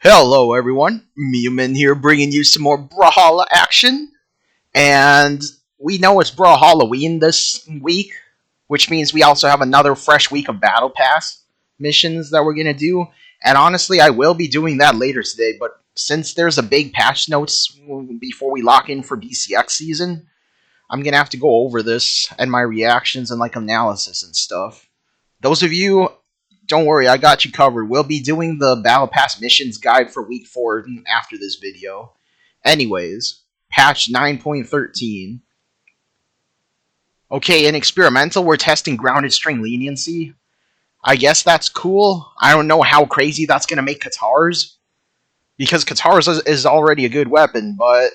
Hello everyone, Mew here bringing you some more Brawlhalla action. And we know it's Brawl Halloween this week, which means we also have another fresh week of Battle Pass missions that we're going to do. And honestly, I will be doing that later today, but since there's a big patch notes before we lock in for BCX season, I'm going to have to go over this and my reactions and like analysis and stuff. Those of you, don't worry, I got you covered. We'll be doing the Battle Pass missions guide for week 4 after this video. Anyways, patch 9.13. Okay, in experimental, we're testing grounded string leniency. I guess that's cool. I don't know how crazy that's going to make Katars, because Katars is already a good weapon, but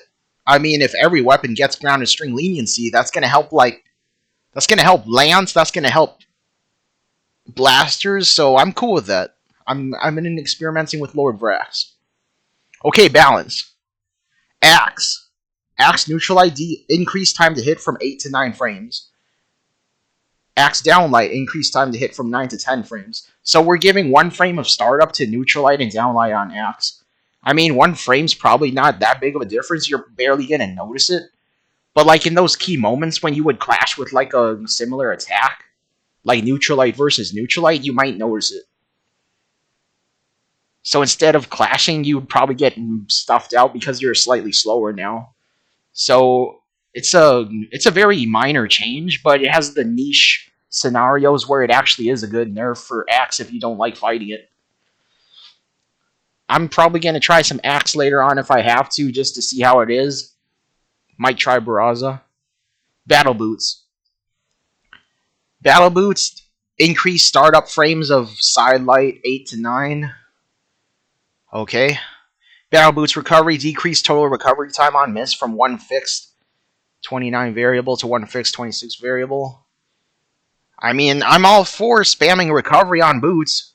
I mean, if every weapon gets grounded string leniency, that's going to help, that's going to help Lance, that's going to help blasters, so I'm cool with that. I'm in experimenting with Lord Vrax. Okay, balance. Axe. Axe neutral ID increased time to hit from 8 to 9 frames. Axe downlight increased time to hit from 9 to 10 frames. So we're giving 1 frame of startup to neutral light and downlight on Axe. I mean, 1 frame's probably not that big of a difference. You're barely gonna notice it. But like in those key moments when you would clash with like a similar attack, like Neutralite versus Neutralite, you might notice it. So instead of clashing, you would probably get stuffed out because you're slightly slower now. So it's a very minor change, but it has the niche scenarios where it actually is a good nerf for Axe if you don't like fighting it. I'm probably going to try some Axe later on if I have to, just to see how it is. Might try Barraza. Battle Boots. Battle Boots increase startup frames of side light 8 to 9. Okay. Battle Boots recovery decrease total recovery time on miss from 1 fixed 29 variable to 1 fixed 26 variable. I mean, I'm all for spamming recovery on boots,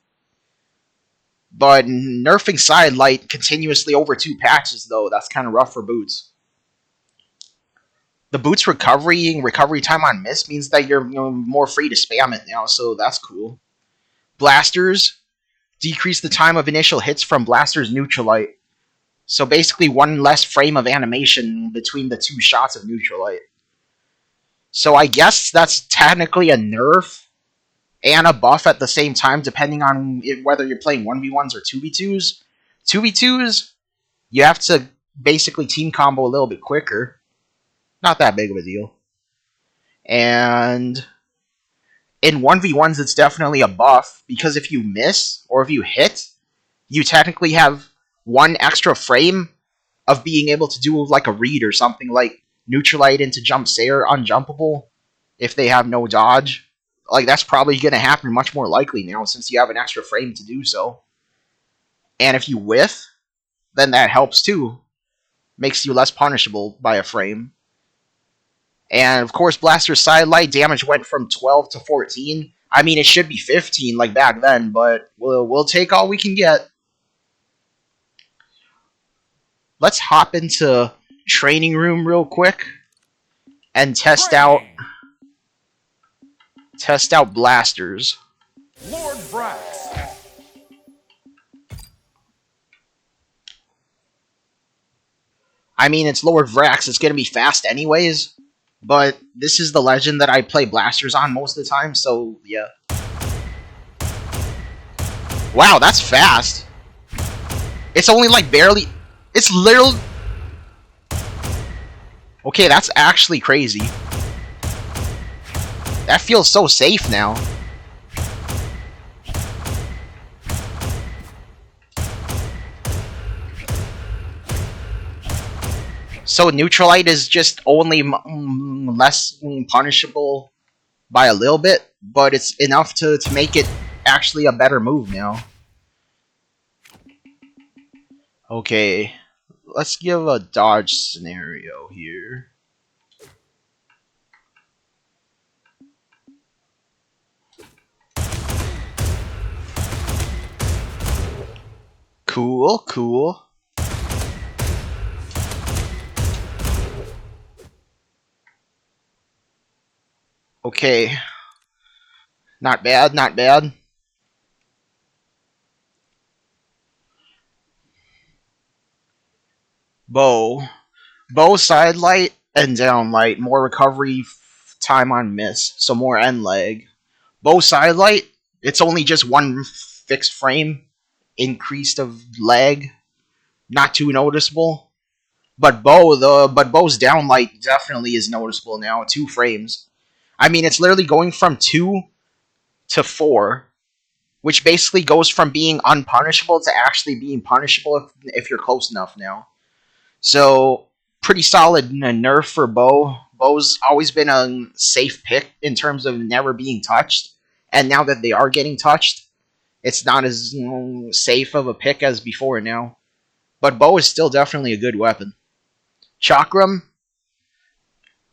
but nerfing side light continuously over 2 patches, though, that's kind of rough for boots. The boots recovery time on miss means that you're more free to spam it now, so that's cool. Blasters decrease the time of initial hits from blasters neutralite. So basically 1 less frame of animation between the 2 shots of neutralite. So I guess that's technically a nerf and a buff at the same time, depending on whether you're playing 1v1s or 2v2s. 2v2s, you have to basically team combo a little bit quicker. Not that big of a deal. And in 1v1s, it's definitely a buff, because if you miss, or if you hit, you technically have 1 extra frame of being able to do like a read or something, like neutralite into jump Sayer unjumpable if they have no dodge. Like, that's probably going to happen much more likely now, since you have an extra frame to do so. And if you whiff, then that helps too. Makes you less punishable by a frame. And of course, Blaster's sidelight damage went from 12 to 14. I mean, it should be 15 like back then, but we'll take all we can get. Let's hop into training room real quick and test out blasters. Lord Vrax. I mean, it's Lord Vrax. It's gonna be fast anyways. But this is the legend that I play blasters on most of the time, so yeah. Wow, that's fast. It's only like barely... It's literally... Okay, that's actually crazy. That feels so safe now. So Neutralite is just only less punishable by a little bit, but it's enough to make it actually a better move now. Okay, let's give a dodge scenario here. Cool, cool. Okay. Not bad, not bad. Bow. Bow side light and down light. More recovery time on miss. So more end leg. Bow side light, it's only just one fixed frame. Increased of lag. Not too noticeable. But bow's down light definitely is noticeable now. 2 frames. I mean, it's literally going from 2 to 4, which basically goes from being unpunishable to actually being punishable if you're close enough now. So, pretty solid nerf for Bow. Bow's always been a safe pick in terms of never being touched, and now that they are getting touched, it's not as safe of a pick as before now. But Bow is still definitely a good weapon. Chakram.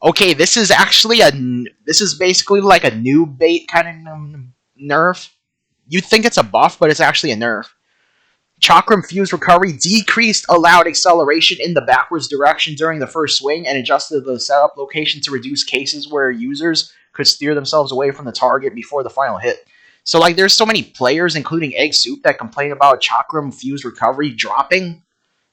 Okay, this is actually this is basically like a noob bait kind of nerf. You'd think it's a buff, but it's actually a nerf. Chakram Fuse Recovery decreased allowed acceleration in the backwards direction during the first swing and adjusted the setup location to reduce cases where users could steer themselves away from the target before the final hit. So, like, there's so many players, including Egg Soup, that complain about Chakram Fuse Recovery dropping,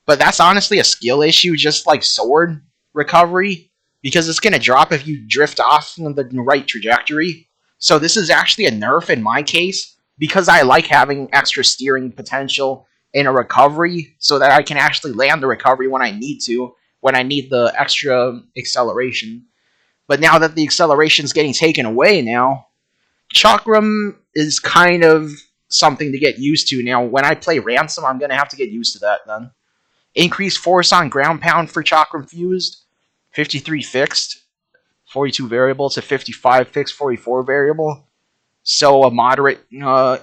but that's honestly a skill issue, just like Sword Recovery, because it's going to drop if you drift off the right trajectory. So this is actually a nerf in my case, because I like having extra steering potential in a recovery so that I can actually land the recovery when I need to, when I need the extra acceleration. But now that the acceleration is getting taken away now, Chakram is kind of something to get used to. Now, when I play Ransom, I'm going to have to get used to that then. Increased force on ground pound for Chakram Fused, 53 fixed, 42 variable to 55 fixed, 44 variable. So a moderate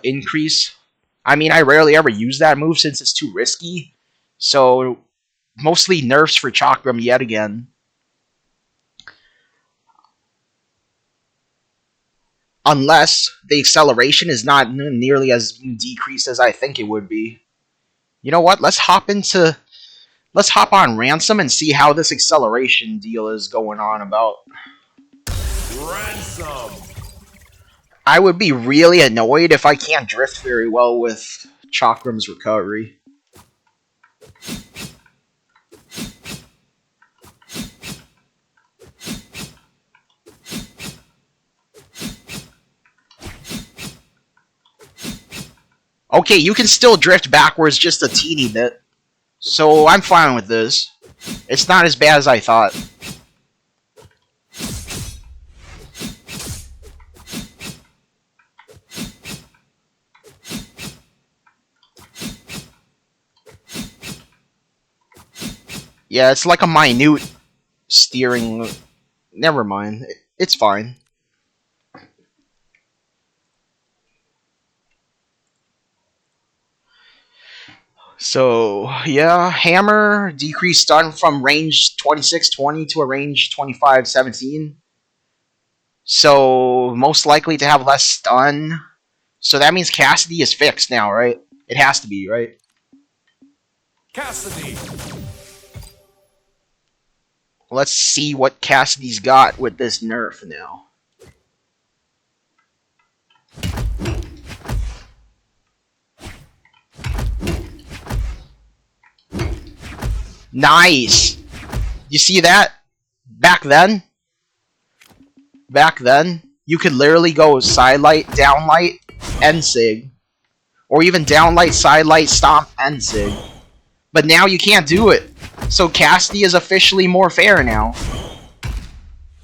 increase. I mean, I rarely ever use that move since it's too risky. So mostly nerfs for Chakram yet again. Unless the acceleration is not nearly as decreased as I think it would be. You know what? Let's hop on Ransom and see how this acceleration deal is going on about. Ransom. I would be really annoyed if I can't drift very well with Chakram's recovery. Okay, you can still drift backwards just a teeny bit. So I'm fine with this. It's not as bad as I thought. Yeah, it's like a minute steering. Never mind. It's fine. So, yeah, Hammer decreased stun from range 2620 to a range 2517. So, most likely to have less stun. So that means Cassidy is fixed now, right? It has to be, right? Cassidy. Let's see what Cassidy's got with this nerf now. Nice! You see that? Back then, you could literally go side light, down light, end sig. Or even down light, side light, stomp, end sig. But now you can't do it. So Cassidy is officially more fair now.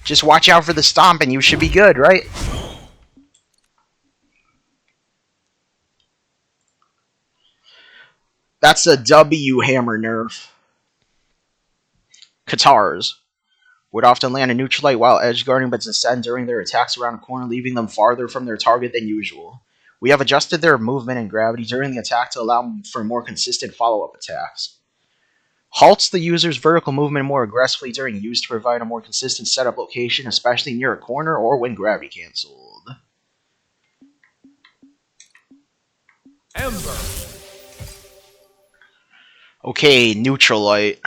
Just watch out for the stomp and you should be good, right? That's a W hammer nerf. Katars would often land a neutral light while edge guarding but descend during their attacks around a corner, leaving them farther from their target than usual. We have adjusted their movement and gravity during the attack to allow for more consistent follow-up attacks. Halts the user's vertical movement more aggressively during use to provide a more consistent setup location, especially near a corner or when gravity cancelled. Ember. Okay, neutral light.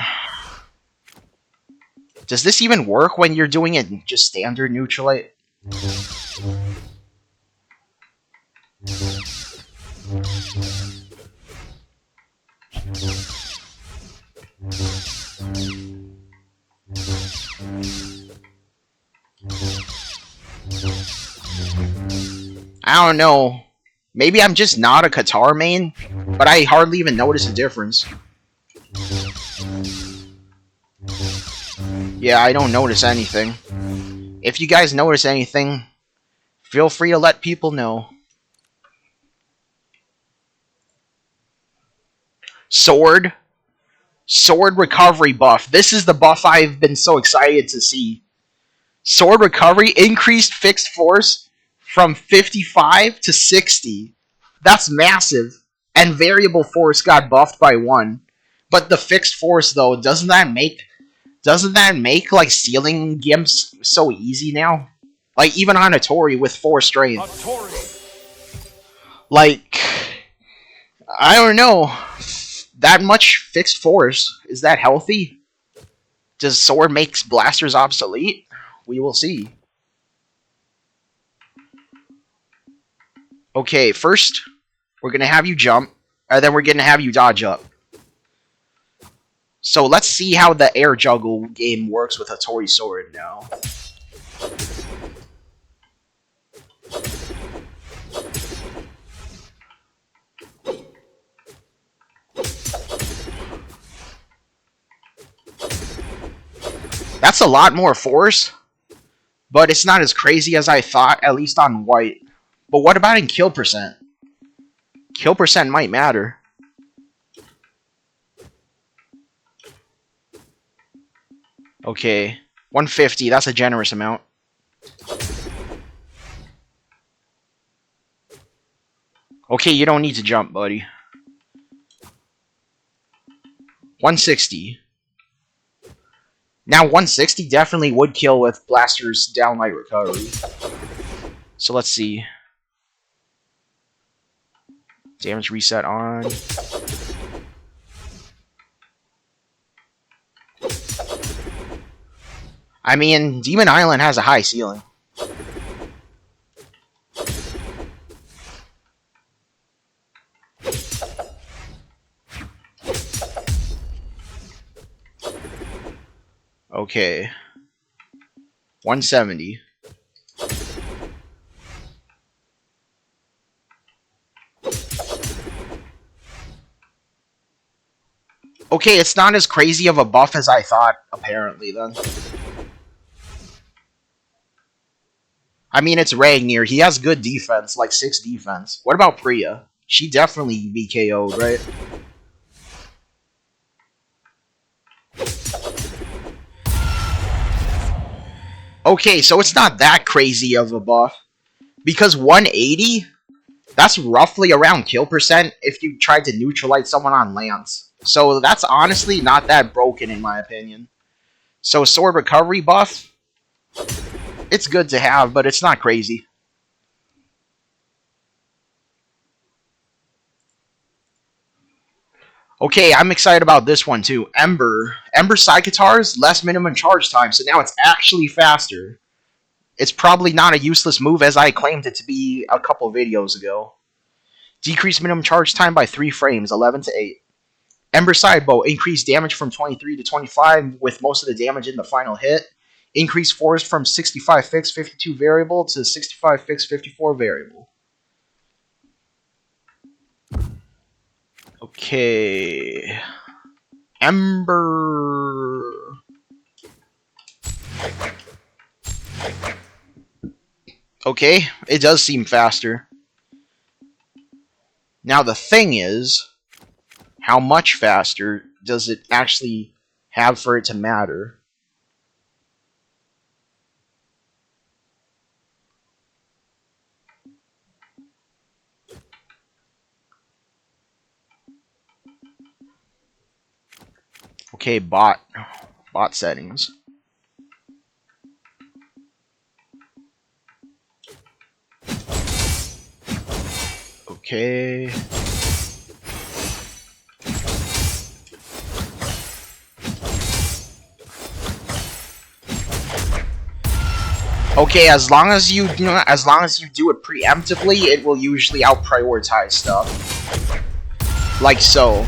Does this even work when you're doing it in just standard neutral light? I don't know. Maybe I'm just not a Qatar main, but I hardly even notice a difference. Yeah, I don't notice anything. If you guys notice anything, feel free to let people know. Sword. Sword recovery buff. This is the buff I've been so excited to see. Sword recovery, increased fixed force from 55 to 60. That's massive. And variable force got buffed by 1. But the fixed force though, doesn't that make like sealing gimps so easy now? Like even on a Tori with 4 strength. Like I don't know. That much fixed force, is that healthy? Does sword make blasters obsolete? We will see. Okay, first we're gonna have you jump, and then we're gonna have you dodge up. So let's see how the air juggle game works with a Tori sword now. That's a lot more force, but it's not as crazy as I thought, at least on white. But what about in kill percent? Kill percent might matter. Okay, 150, that's a generous amount. Okay, you don't need to jump, buddy. 160. Now 160 definitely would kill with Blaster's downlight recovery. So let's see. Damage reset on. I mean, Demon Island has a high ceiling. Okay. 170. Okay, it's not as crazy of a buff as I thought, apparently, then. I mean, it's Ragnir. He has good defense, like 6 defense. What about Priya? She definitely be KO'd, right? Okay, so it's not that crazy of a buff. Because 180, that's roughly around kill percent if you tried to neutralize someone on Lance. So that's honestly not that broken in my opinion. So sword recovery buff, it's good to have, but it's not crazy. Okay, I'm excited about this one too. Ember. Ember side guitars, less minimum charge time, so now it's actually faster. It's probably not a useless move as I claimed it to be a couple videos ago. Decrease minimum charge time by 3 frames, 11 to 8. Ember Sidebow, increase damage from 23 to 25 with most of the damage in the final hit. Increase force from 65 fixed, 52 variable to 65 fixed, 54 variable. Okay. Ember. Okay, it does seem faster. Now the thing is, how much faster does it actually have for it to matter? Okay, bot settings. Okay. Okay, as long as you do it preemptively, it will usually out-prioritize stuff. Like so.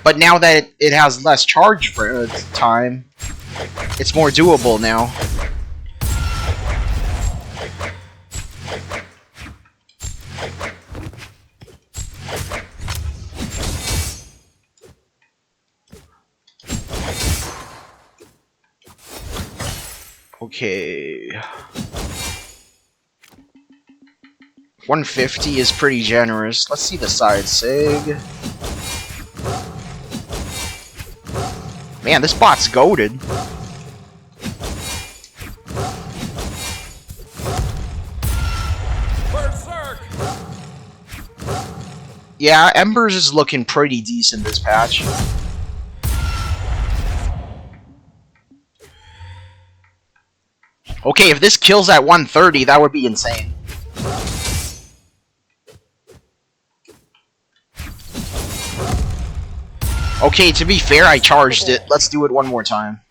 But now that it has less charge for time, it's more doable now. Okay. 150 is pretty generous. Let's see the side sig. Man, this bot's goated. Berserk! Yeah, Embers is looking pretty decent this patch. Okay, if this kills at 130, that would be insane. Okay, to be fair, I charged it. Let's do it one more time.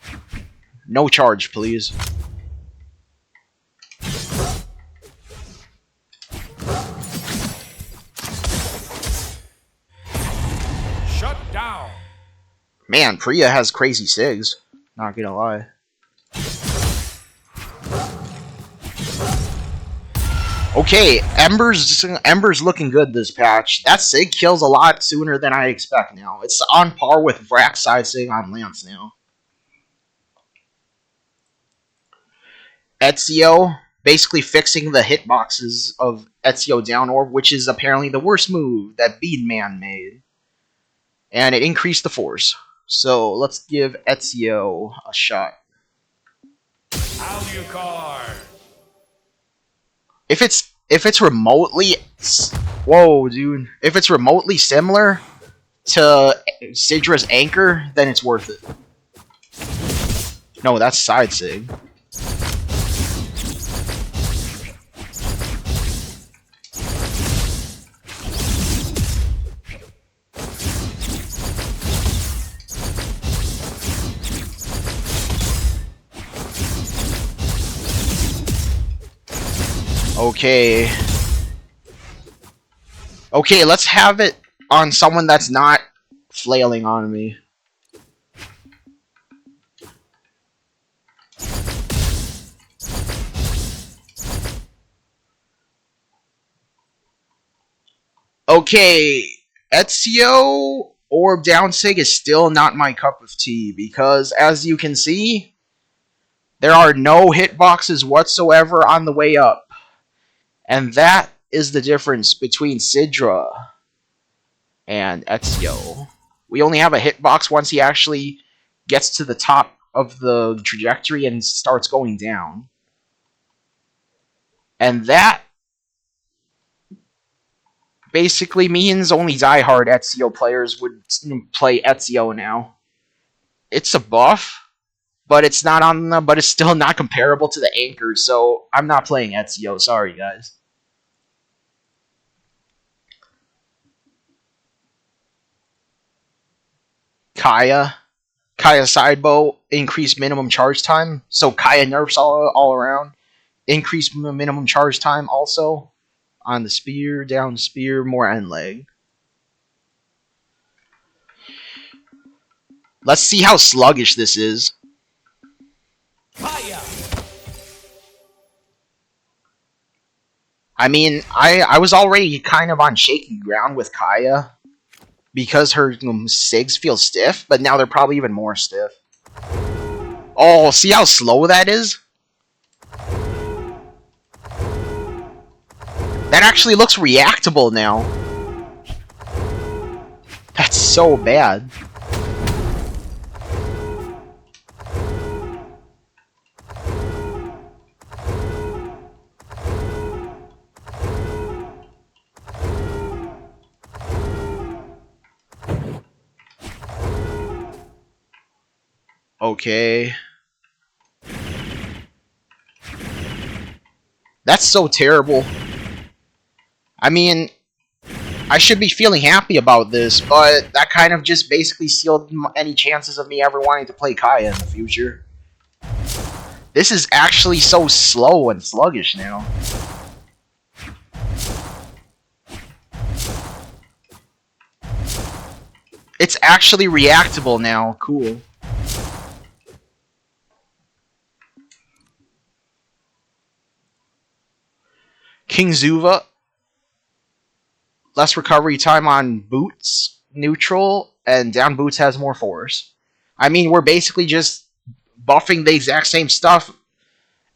No charge, please. Shut down! Man, Priya has crazy sigs. Not gonna lie. Okay, Ember's looking good this patch. That sig kills a lot sooner than I expect now. It's on par with Vrack's side sig on Lance now. Ezio, basically fixing the hitboxes of Ezio down orb, which is apparently the worst move that Beadman made. And it increased the force. So let's give Ezio a shot. Alucard! If it's remotely, whoa, dude! If it's remotely similar to Sidra's Anchor, then it's worth it. No, that's side sig. Okay. Okay, let's have it on someone that's not flailing on me. Okay, Ezio Orb Downsig is still not my cup of tea because, as you can see, there are no hitboxes whatsoever on the way up. And that is the difference between Sidra and Ezio. We only have a hitbox once he actually gets to the top of the trajectory and starts going down. And that basically means only diehard Ezio players would play Ezio now. It's a buff, but it's not on the, but it's still not comparable to the Anchor, so I'm not playing Ezio. Sorry, guys. Kaya sidebow, increased minimum charge time. So Kaya nerfs all around. Increased minimum charge time also. On the spear, down spear, more end leg. Let's see how sluggish this is. Fire! I mean, I was already kind of on shaky ground with Kaya because her SIGs feel stiff, but now they're probably even more stiff. Oh, see how slow that is? That actually looks reactable now. That's so bad. Okay. That's so terrible. I mean, I should be feeling happy about this, but that kind of just basically sealed any chances of me ever wanting to play Kaya in the future. This is actually so slow and sluggish now. It's actually reactable now. Cool. King Zuva. Less recovery time on boots, neutral, and down boots has more force. I mean, we're basically just buffing the exact same stuff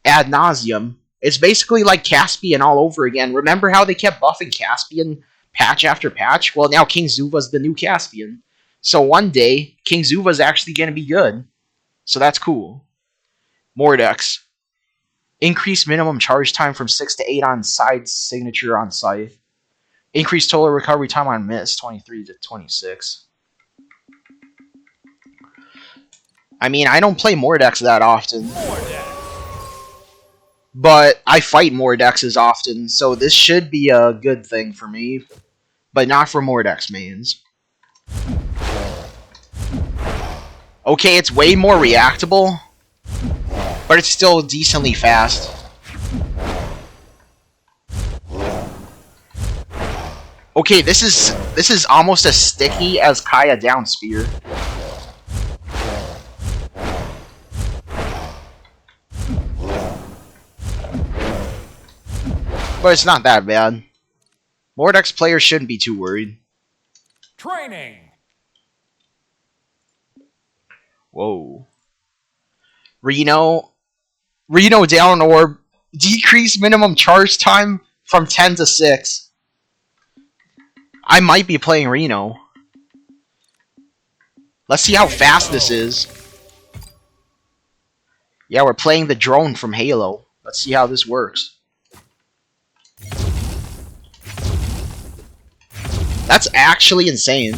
ad nauseum. It's basically like Caspian all over again. Remember how they kept buffing Caspian patch after patch? Well, now King Zuva's the new Caspian. So one day, King Zuva's actually going to be good. So that's cool. Mordex. Increase minimum charge time from 6 to 8 on side signature on Scythe. Increase total recovery time on miss, 23 to 26. I mean, I don't play Mordex that often. But I fight Mordexes often, so this should be a good thing for me. But not for Mordex mains. Okay, it's way more reactable, but it's still decently fast. Okay, this is almost as sticky as Kaya down spear. But it's not that bad. Mordex players shouldn't be too worried. Training. Whoa. Reno down orb. Decrease minimum charge time from 10 to 6. I might be playing Reno. Let's see how fast this is. Yeah, we're playing the drone from Halo. Let's see how this works. That's actually insane.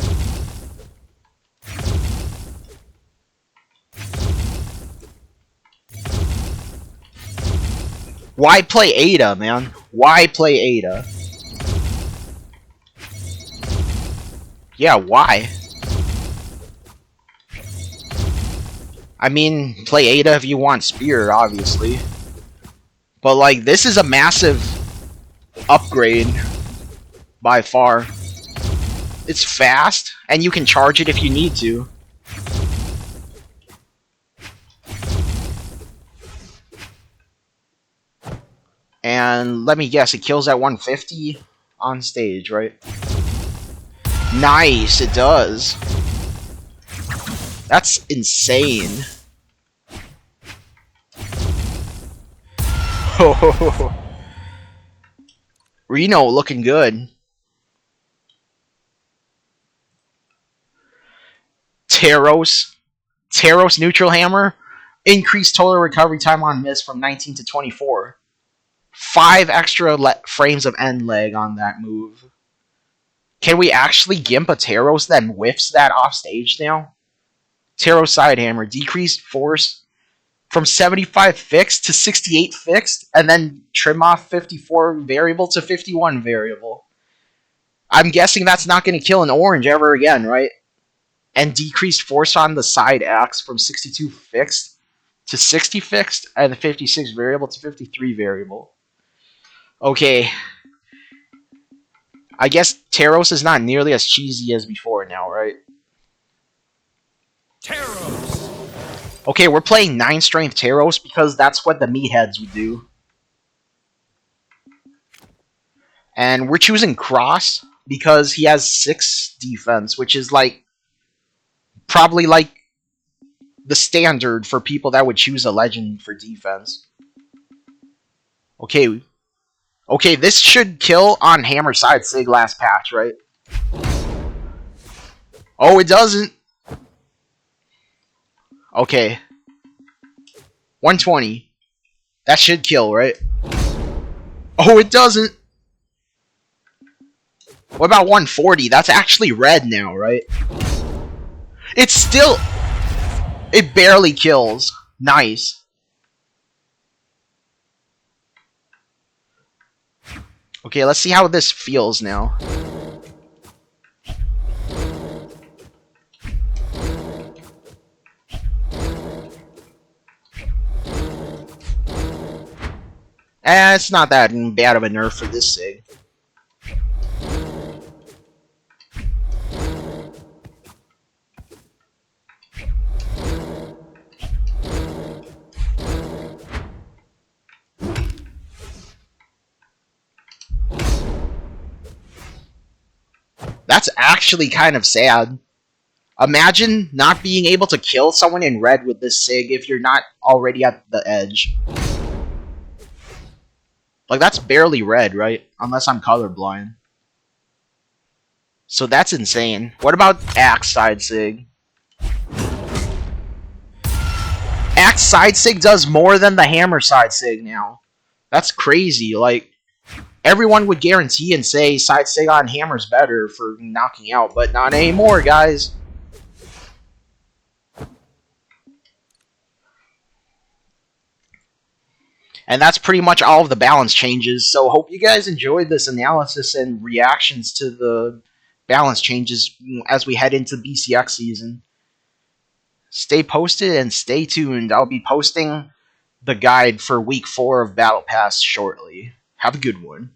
Why play Ada, man? Why play Ada? Yeah, why? I mean, play Ada if you want Spear, obviously. But, like, this is a massive upgrade. By far. It's fast, and you can charge it if you need to. And let me guess, it kills at 150 on stage, right? Nice, it does. That's insane. Reno looking good. Taros neutral hammer. Increased total recovery time on miss from 19 to 24. 5 extra frames of end leg on that move. Can we actually gimp a Taros that whiffs that off stage now? Taros side hammer. Decreased force from 75 fixed to 68 fixed, and then trim off 54 variable to 51 variable. I'm guessing that's not going to kill an orange ever again, right? And decreased force on the side axe from 62 fixed to 60 fixed, and 56 variable to 53 variable. Okay. I guess Taros is not nearly as cheesy as before now, right? Taros. Okay, we're playing 9 strength Taros because that's what the meatheads would do. And we're choosing Cross because he has 6 defense, which is like probably like the standard for people that would choose a legend for defense. Okay. Okay, this should kill on hammer side sig last patch, right? Oh, it doesn't. Okay. 120. That should kill, right? Oh, it doesn't. What about 140? That's actually red now, right? It's still... It barely kills. Nice. Okay, let's see how this feels now. It's not that bad of a nerf for this sig. That's actually kind of sad. Imagine not being able to kill someone in red with this sig if you're not already at the edge. Like, that's barely red, right? Unless I'm colorblind. So that's insane. What about Axe Side Sig? Axe Side Sig does more than the Hammer Side Sig now. That's crazy. Like, everyone would guarantee and say Side Sig on Hammer's better for knocking out, but not anymore, guys. And that's pretty much all of the balance changes. So hope you guys enjoyed this analysis and reactions to the balance changes as we head into BCX season. Stay posted and stay tuned. I'll be posting the guide for week 4 of Battle Pass shortly. Have a good one.